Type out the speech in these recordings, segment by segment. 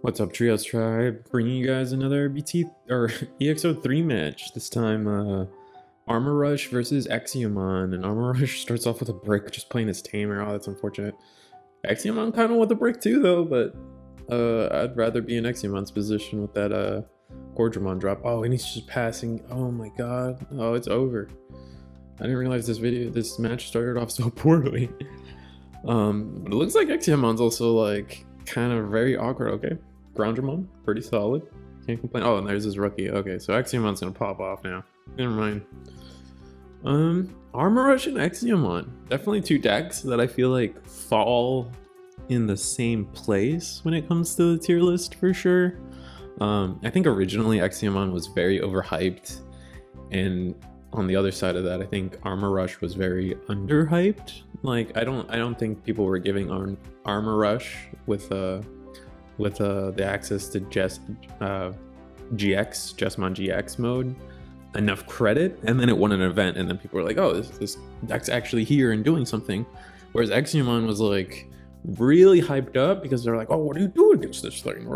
What's up, Trios Tribe? Bringing you guys another BT or EX03 match. This time, Armor Rush versus Examon. And Armor Rush starts off with a brick, just playing his tamer. Oh, that's unfortunate. Examon kind of with a brick too, though, but I'd rather be in Eximon's position with that Gordramon drop. Oh, and he's just passing. Oh my god. Oh, it's over. I didn't realize this match started off so poorly. But it looks like Eximon's also like kind of very awkward. Okay. Groundramon, pretty solid. Can't complain. Oh, and there's his rookie. Okay, so Eximon's gonna pop off now. Never mind. Armor Rush and Examon. Definitely two decks that I feel like fall in the same place when it comes to the tier list for sure. I think originally Examon was very overhyped, and on the other side of that, I think Armor Rush was very underhyped. Like I don't think people were giving Armor Rush with the access to GX, Jesmon GX mode enough credit, and then it won an event, and then people were like, oh, this deck's actually here and doing something. Whereas Examon was like really hyped up because they're like, oh, what do you do against this thing?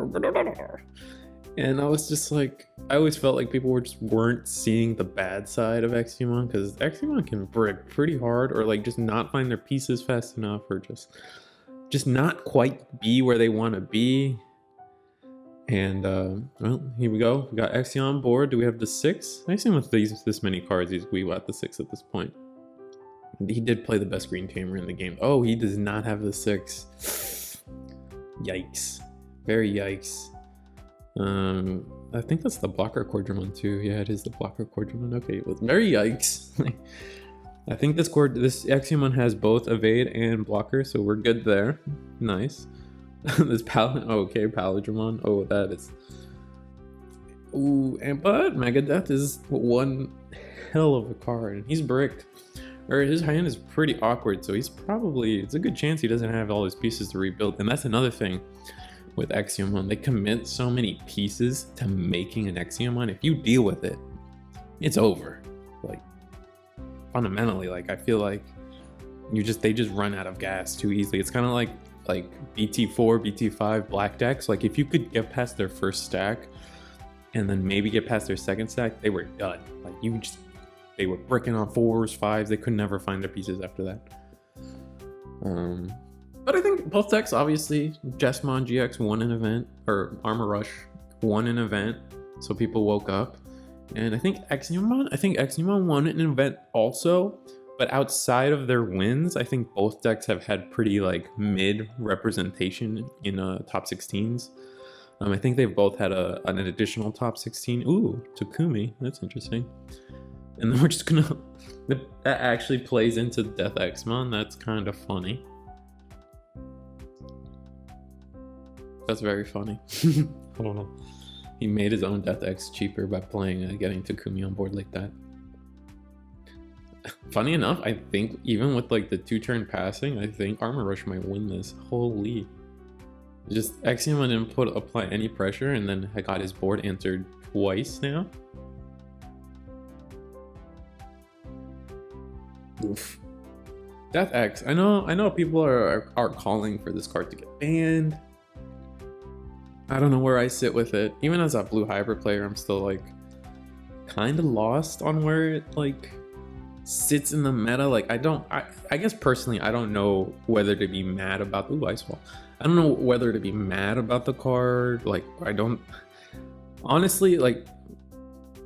And I was just like, I always felt like people weren't seeing the bad side of Examon, because Examon can brick pretty hard, or like just not find their pieces fast enough, or just not quite be where they want to be. And well, here we go. We got Exi on board. Do we have the 6? I assume with this many cards, we got the 6 at this point. He did play the best green tamer in the game. Oh, he does not have the 6. Yikes. Very yikes. I think that's the blocker Quadramon too. Yeah, it is the blocker Quadramon. Okay, it was very yikes. I think this Examon has both evade and blocker, so we're good there. Nice. This Palindromon. Oh, that is. Ooh, but Megadeth is one hell of a card, and he's bricked. Or his hand is pretty awkward, so it's a good chance he doesn't have all his pieces to rebuild. And that's another thing with Examon. They commit so many pieces to making an Examon. If you deal with it, it's over. Like, fundamentally, like I feel like they just run out of gas too easily. It's kind of like BT4, BT5 black decks. Like if you could get past their first stack and then maybe get past their second stack, they were done. Like they were bricking on 4s, 5s. They could never find their pieces after that. But I think both decks, obviously, Jesmon GX won an event, or Armor Rush won an event, so people woke up. And I think Examon won an event also, but outside of their wins, I think both decks have had pretty like mid representation in top 16s. I think they've both had an additional top 16. Ooh, Takumi, that's interesting. And then we're just gonna, that actually plays into DeathXmon. That's kind of funny. That's very funny. I don't know. He made his own DeathX cheaper by getting Takumi on board like that. Funny enough, I think even with like the 2-turn passing, I think Armor Rush might win this. Holy. Just Examon didn't apply any pressure, and then I got his board answered twice now. Oof. DeathX. I know people are calling for this card to get banned. I don't know where I sit with it. Even as a blue hybrid player, I'm still like kind of lost on where it like sits in the meta. Like I guess personally, I don't know whether to be mad about the Ice Wall. I don't know whether to be mad about the card. Like I don't honestly, like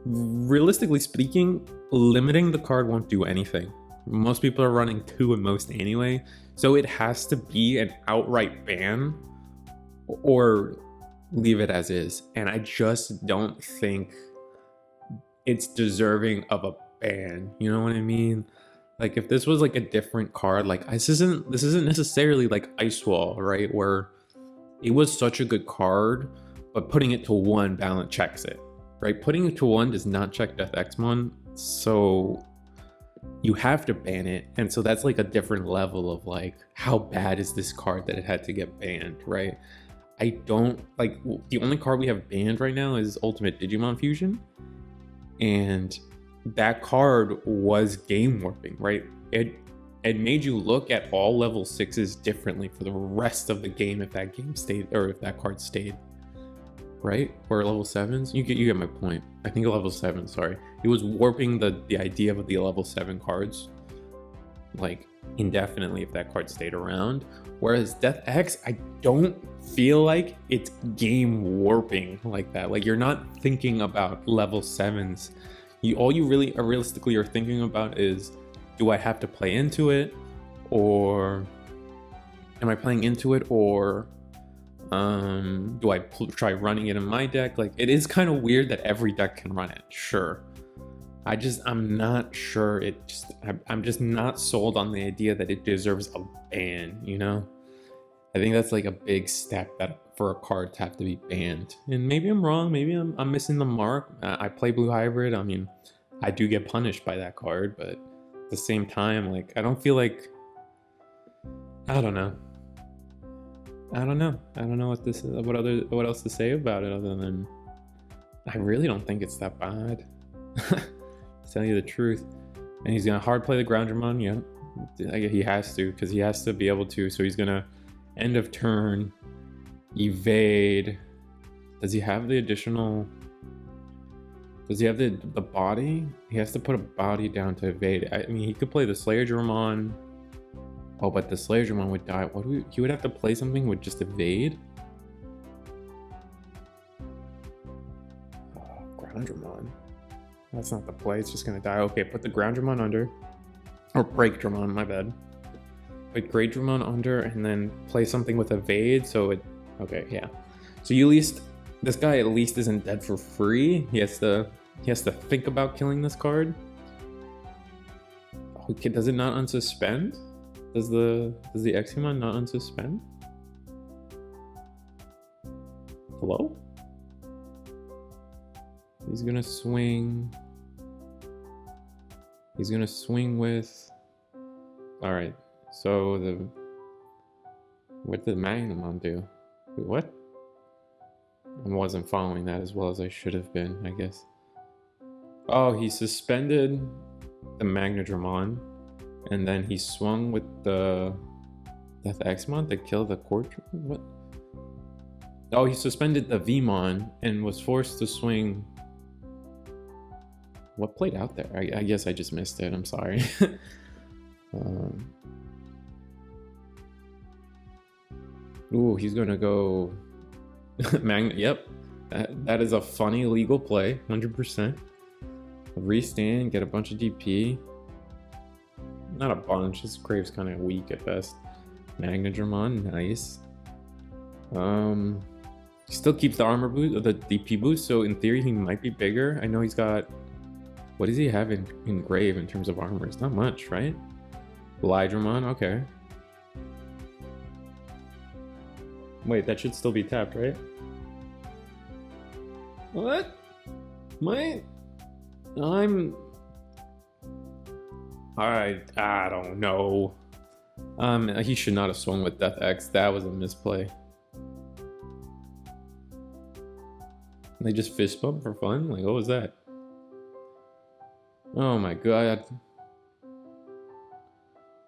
realistically speaking, limiting the card won't do anything. Most people are running 2 at most anyway, so it has to be an outright ban or leave it as is. And I just don't think it's deserving of a ban. You know what I mean? Like if this was like a different card, like this isn't necessarily like Ice Wall, right? Where it was such a good card, but putting it to 1 balance checks it, right? Putting it to 1 does not check DeathXmon, so you have to ban it. And so that's like a different level of like, how bad is this card that it had to get banned, right? I don't like, the only card we have banned right now is Ultimate Digimon Fusion, and that card was game warping, right? It made you look at all level 6s differently for the rest of the game if that game stayed, or if that card stayed. right? Or level 7s. You get my point. I think level 7, sorry. It was warping the idea of the level 7 cards like indefinitely if that card stayed around. Whereas DeathX, I don't feel like it's game warping like that. Like, you're not thinking about level 7s. All you really realistically are thinking about is, do I have to play into it, or am I playing into it, or do I try running it in my deck? Like, it is kind of weird that every deck can run it, sure. I'm not sure. I'm just not sold on the idea that it deserves a ban, you know? I think that's like a big step for a card to have to be banned. And maybe I'm wrong. Maybe I'm missing the mark. I play Blue Hybrid. I mean, I do get punished by that card, but at the same time, like, I don't feel like... I don't know. I don't know what else to say about it other than I really don't think it's that bad. To tell you the truth. And he's gonna hard play the Groundramon, yeah. He has to, because he has to be able to. So he's gonna end of turn evade. Does he have the additional? Does he have the body? He has to put a body down to evade. I mean, he could play the Slayer Dramon. Oh, but the Slayer Dramon would die. He would have to play something with just evade? Oh, Groundramon. That's not the play, it's just gonna die. Okay, put the Groundramon under. Or Break Dramon, my bad. Put Great Dramon under and then play something with evade, so it... Okay, yeah. So you at least... This guy at least isn't dead for free. He has to think about killing this card. Okay, does it not unsuspend? Does the Examon not unsuspend? Hello? He's gonna swing. He's gonna swing with... Alright, so what did Magnamon do? Wait, what? I wasn't following that as well as I should have been, I guess. Oh, he suspended the Magnadramon, and then he swung with the DeathXmon to kill the What? Oh, he suspended the Vmon and was forced to swing... What played out there? I guess I just missed it. I'm sorry. Ooh, he's gonna go Yep, that is a funny legal play. 100%. Restand, get a bunch of DP. Not a bunch. This Grave's kind of weak at best. Magnadramon, nice. He still keeps the armor boost, the DP boost. So in theory, he might be bigger. I know he's got... What does he have in Grave in terms of armor? It's not much, right? Lydramon, okay. Wait, that should still be tapped, right? What? Alright, I don't know. He should not have swung with DeathX. That was a misplay. They just fist bump for fun? Like, what was that? Oh my god.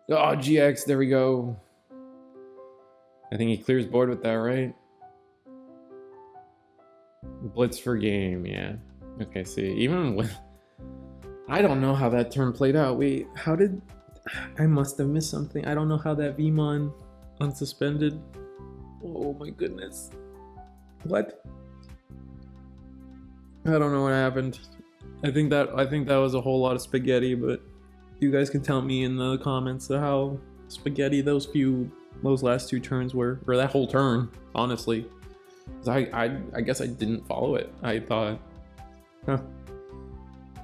Oh, GX, there we go. I think he clears board with that, right? Blitz for game, yeah. Okay, see, even with... I don't know how that turn played out. Wait, how did... I must have missed something. I don't know how that Vmon unsuspended. Oh my goodness. What? I don't know what happened. I think that was a whole lot of spaghetti, but you guys can tell me in the comments how spaghetti those last two turns were, or that whole turn, honestly. I guess I didn't follow it. I thought, huh.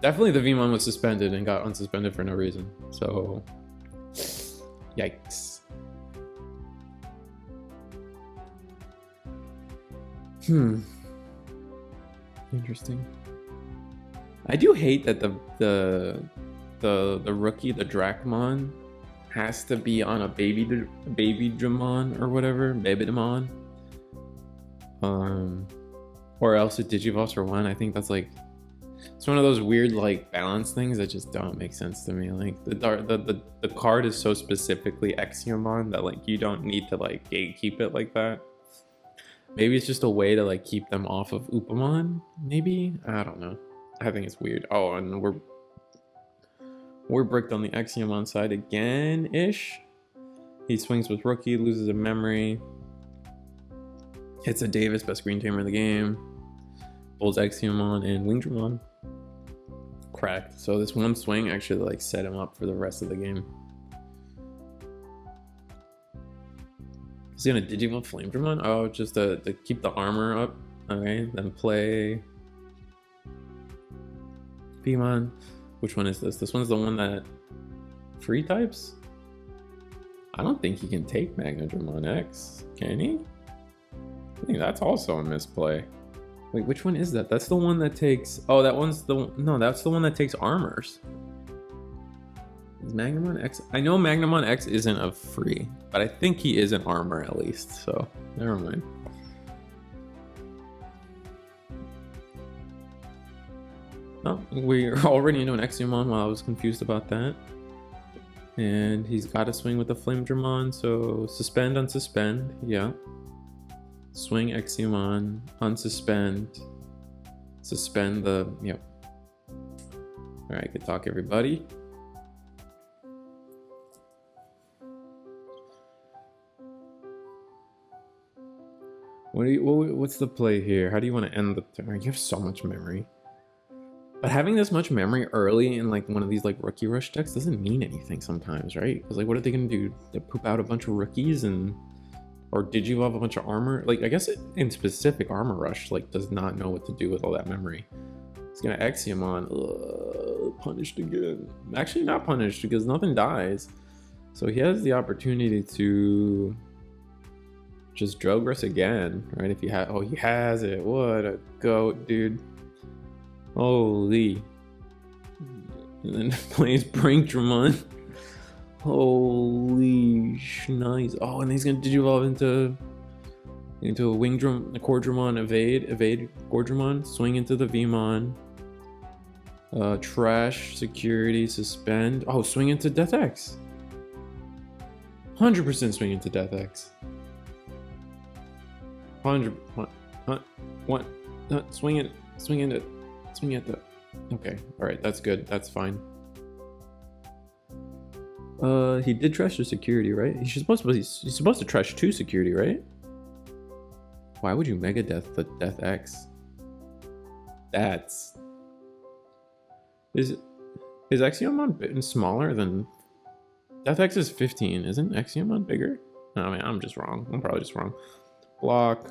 Definitely the Vmon was suspended and got unsuspended for no reason. So, yikes. Interesting. I do hate that the rookie, the Dracmon, has to be on a baby Dramon or whatever, baby Dramon. Or else it Digivolves for one. I think that's like, it's one of those weird like balance things that just don't make sense to me. Like the card is so specifically Examon that like you don't need to like gatekeep it like that. Maybe it's just a way to like keep them off of Upamon, maybe? I don't know. I think it's weird. Oh, and we're bricked on the Examon side again-ish. He swings with Rookie, loses a memory. Hits a Davis, best green tamer in the game. Pulls Examon and Wingdramon. Cracked. So this one swing actually like set him up for the rest of the game. He's gonna Digimon Flamedramon? Oh, just to keep the armor up. Okay, then play Pimon. Which one is this? This one's the one that free types? I don't think he can take Magnadramon X, can he? I think that's also a misplay. Wait, which one is that? That's the one that takes... Oh, that one's the... No, that's the one that takes armors. Is Magnamon X... I know Magnamon X isn't a free, but I think he is an armor at least, so never mind. Oh, we're already into an Examon while I was confused about that. And he's got to swing with the Flamedramon, so suspend, unsuspend, yeah. Swing Examon, unsuspend, suspend the, yep. All right, good talk, everybody. What's the play here? How do you want to end the turn? You have so much memory. But having this much memory early in like one of these like rookie rush decks doesn't mean anything sometimes, right? Because like what are they gonna do? They poop out a bunch of rookies and or did you have a bunch of armor? Like I guess in specific Armor Rush like does not know what to do with all that memory. He's gonna Examon, punished again. Actually not punished because nothing dies. So he has the opportunity to just Drogress again, right? If he had, oh, he has it. What a goat, dude. Holy. And then plays Brinkdramon. Holy nice. Oh, and he's gonna Digivolve into a Wingdram, a Cordramon, evade Cordramon, swing into the Vmon. Trash, security, suspend. Oh, swing into DeathX. 100% swing into DeathX. 100. What? Swing it. Swing into. Swing at the. Okay. All right. That's good. That's fine. He did trash the security, right? He's supposed to trash 2 security, right? Why would you Mega Death the DeathX? That's. Is Examon smaller than DeathX is 15? Isn't Examon bigger? No, I mean, I'm just wrong. I'm probably just wrong. Block.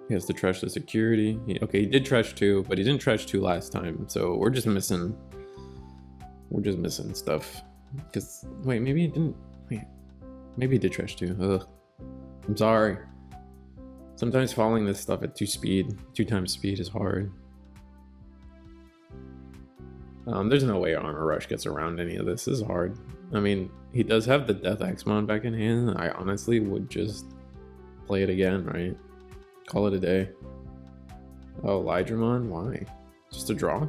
He has to trash the security. Okay, he did trash 2, but he didn't trash 2 last time. So we're just missing stuff. Because wait, maybe he didn't. Wait, maybe he did trash 2. Ugh. I'm sorry. Sometimes following this stuff at 2 times speed is hard. There's no way Armor Rush gets around any of this. This is hard. I mean, he does have the DeathXmon back in hand. I honestly would just play it again, right? Call it a day. Oh, Lydramon? Why? Just a draw?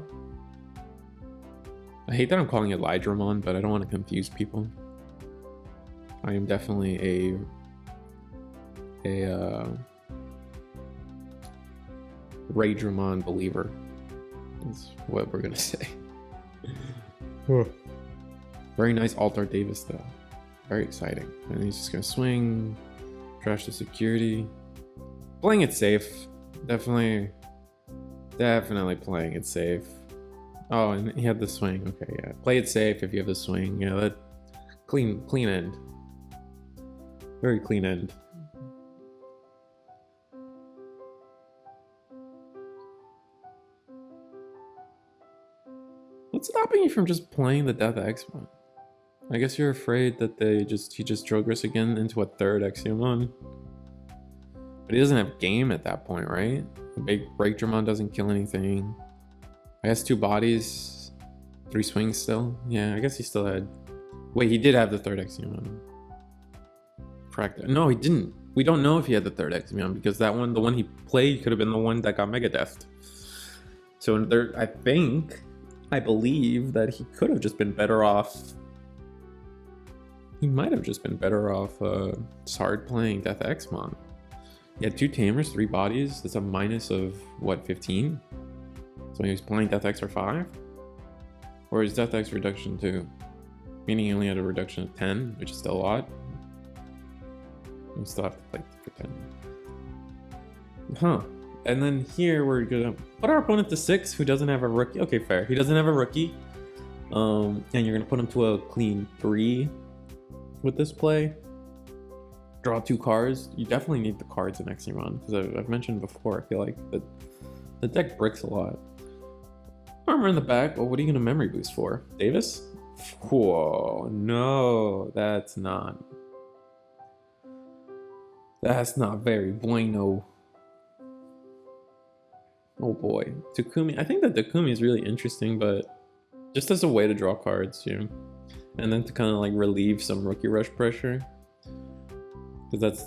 I hate that I'm calling it Lydramon, but I don't want to confuse people. I am definitely a Raydramon believer. That's what we're gonna say. Very nice Altar Davis though. Very exciting. And he's just gonna swing, trash the security. Playing it safe. Definitely playing it safe. Oh, and he had the swing. Okay, yeah. Play it safe if you have the swing. Yeah, that clean end. Very clean end. What's stopping you from just playing the DeathXmon? I guess you're afraid that he just Drogress again into a 3rd Examon. But he doesn't have game at that point, right? The big Breakdramon doesn't kill anything. I guess 2 bodies, 3 swings still. Yeah, I guess he still had. Wait, he did have the 3rd Examon. Practice. No, he didn't. We don't know if he had the 3rd Examon because that one, the one he played, could have been the one that got Mega Deathed. So there, I believe that he could have just been better off. He might have just been better off just hard playing DeathXmon. Yeah, 2 tamers, 3 bodies. That's a minus of what, 15? So he was playing DeathX for 5? Or is DeathX reduction 2? Meaning he only had a reduction of 10, which is still a lot. We still have to play for 10. Huh. And then here we're gonna put our opponent to 6 who doesn't have a rookie. Okay, fair. He doesn't have a rookie. And you're gonna put him to a clean 3 with this play. Draw 2 cards. You definitely need the cards in Examon, because I've mentioned before, I feel like the deck bricks a lot. Armor in the back. Oh, what are you gonna memory boost for? Davis? Whoa, no, that's not very bueno. Oh boy, Takumi. I think that Takumi is really interesting, but just as a way to draw cards, you know, and then to kind of like relieve some rookie rush pressure, because that's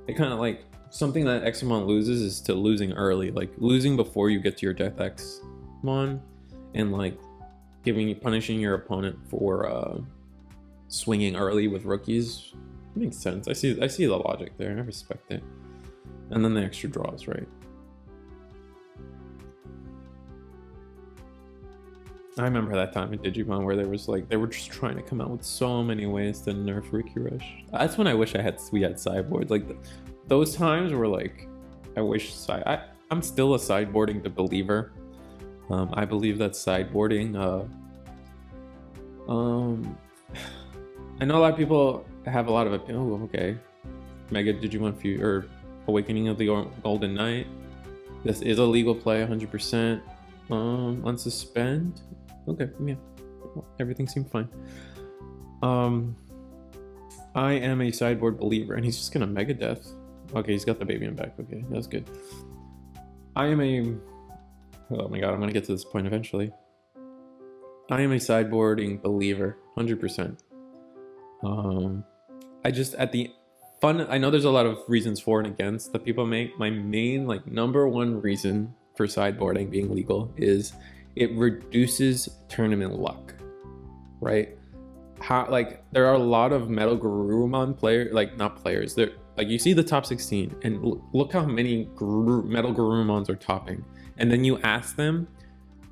it. Kind of like something that Examon loses is to losing early, like losing before you get to your DeathXmon, and like punishing your opponent for swinging early with rookies. Makes sense. I see the logic there. I respect it. And then the extra draws, right? I remember that time in Digimon where there was like they were just trying to come out with so many ways to nerf Rookie Rush. That's when I wish we had sideboards. Like those times were like, I wish I'm still a sideboarding the believer. I believe that sideboarding. I know a lot of people have a lot of opinion. Oh, okay. Mega Digimon or Awakening of the Golden Knight. This is a legal play, 100%. Unsuspend. Okay, yeah. Everything seemed fine. I am a sideboard believer, and he's just gonna Mega Death. Okay, he's got the baby in back. Okay, that's good. I am a... Oh my god, I'm gonna get to this point eventually. I am a sideboarding believer, 100%. I just, at the fun, I know there's a lot of reasons for and against that people make. My main, like, #1 reason for sideboarding being legal is it reduces tournament luck, right? Like, there are a lot of Metal Garurumon players, like, not players, they're, like, you see the top 16, and look how many Metal Garurumons are topping. And then you ask them,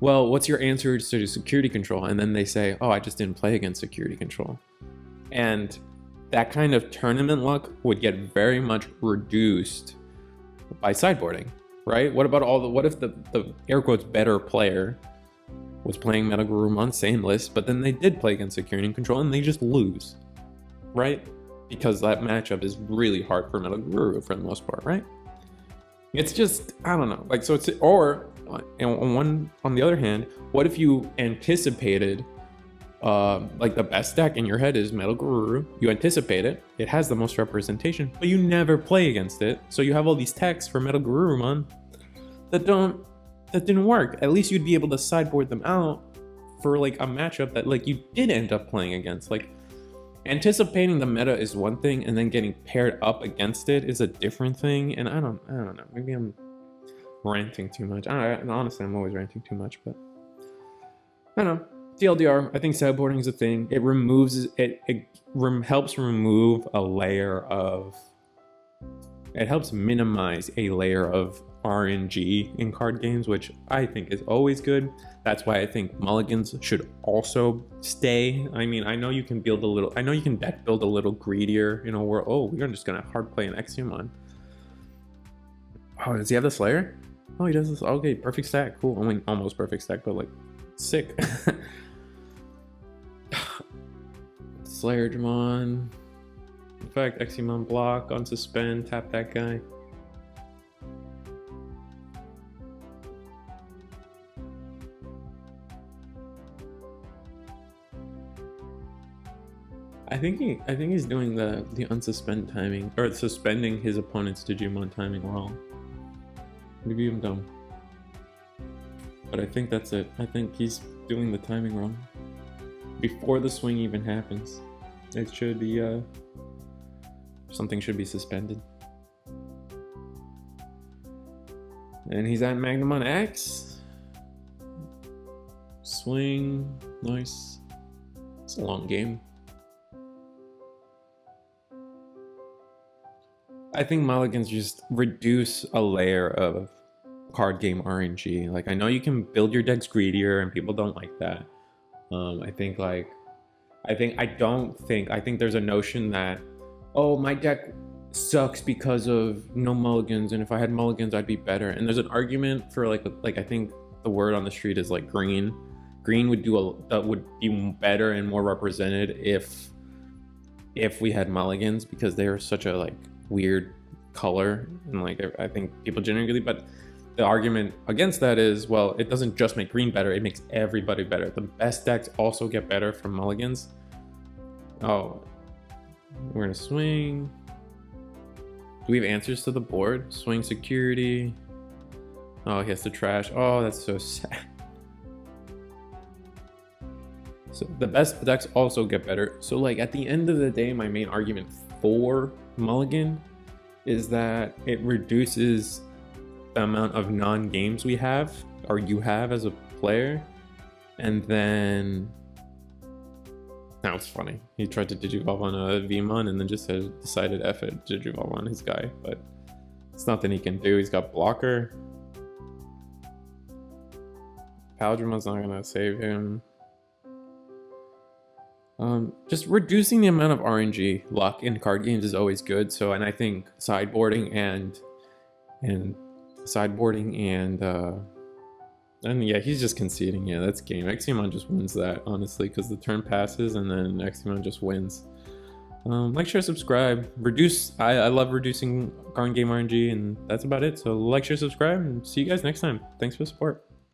well, what's your answer to security control? And then they say, oh, I just didn't play against security control. And that kind of tournament luck would get very much reduced by sideboarding, right? What about what if the air quotes better player was playing Metal Garurumon, same list, but then they did play against security control and they just lose, right? Because that matchup is really hard for Metal Garuru for the most part, right? It's just, I don't know, like, so it's, or on the other hand, what if you anticipated, like, the best deck in your head is Metal Garuru, you anticipate it, it has the most representation, but you never play against it, so you have all these techs for Metal Garurumon that didn't work. At least you'd be able to sideboard them out for, like, a matchup that, like, you did end up playing against. Like, anticipating the meta is one thing, and then getting paired up against it is a different thing. And I don't know. Maybe I'm ranting too much. Honestly, I'm always ranting too much, but I don't know. TLDR, I think sideboarding is a thing. It removes it. Helps remove a layer of. It helps minimize a layer of RNG in card games, which I think is always good. That's why I think mulligans should also stay. I mean, I know you can build a little. I know you can deck build a little greedier. You know, where we're just gonna hard play an Examon. Oh, does he have the Slayer? Oh, he does this. Okay, perfect stack. Cool. I mean, almost perfect stack, but like sick. Slayer Jamon. In fact, Examon block on suspend. Tap that guy. I think he's doing the unsuspend timing, or suspending his opponent's Digimon timing wrong. Maybe I'm dumb, but I think that's it. I think he's doing the timing wrong. Before the swing even happens, it should be something should be suspended. And he's at Magnum on X. Swing, nice. It's a long game. I think mulligans just reduce a layer of card game RNG. Like, I know you can build your decks greedier and people don't like that. I think there's a notion that, oh, my deck sucks because of no mulligans, and if I had mulligans I'd be better. And there's an argument for like I think the word on the street is like green would be better and more represented if we had mulligans, because they are such a like weird color, and like I think people generally, but the argument against that is, well, it doesn't just make green better, it makes everybody better. The best decks also get better from mulligans. Oh, we're gonna swing. Do we have answers to the board? Swing security. Oh, he has to trash. Oh, that's so sad. So the best decks also get better. So like at the end of the day, my main argument for mulligan is that it reduces the amount of non-games we have, or you have as a player. And then that was funny. He tried to digivolve on a Vmon and then just decided F it, digivolve on his guy, but it's nothing he can do. He's got blocker. Paldramon's not gonna save him. Just reducing the amount of RNG luck in card games is always good. So, and I think sideboarding and yeah, he's just conceding. Yeah, that's game. Examon just wins that, honestly, because the turn passes and then Examon just wins. Like, share, subscribe. I love reducing card game RNG, and that's about it. So like, share, subscribe, and see you guys next time. Thanks for the support.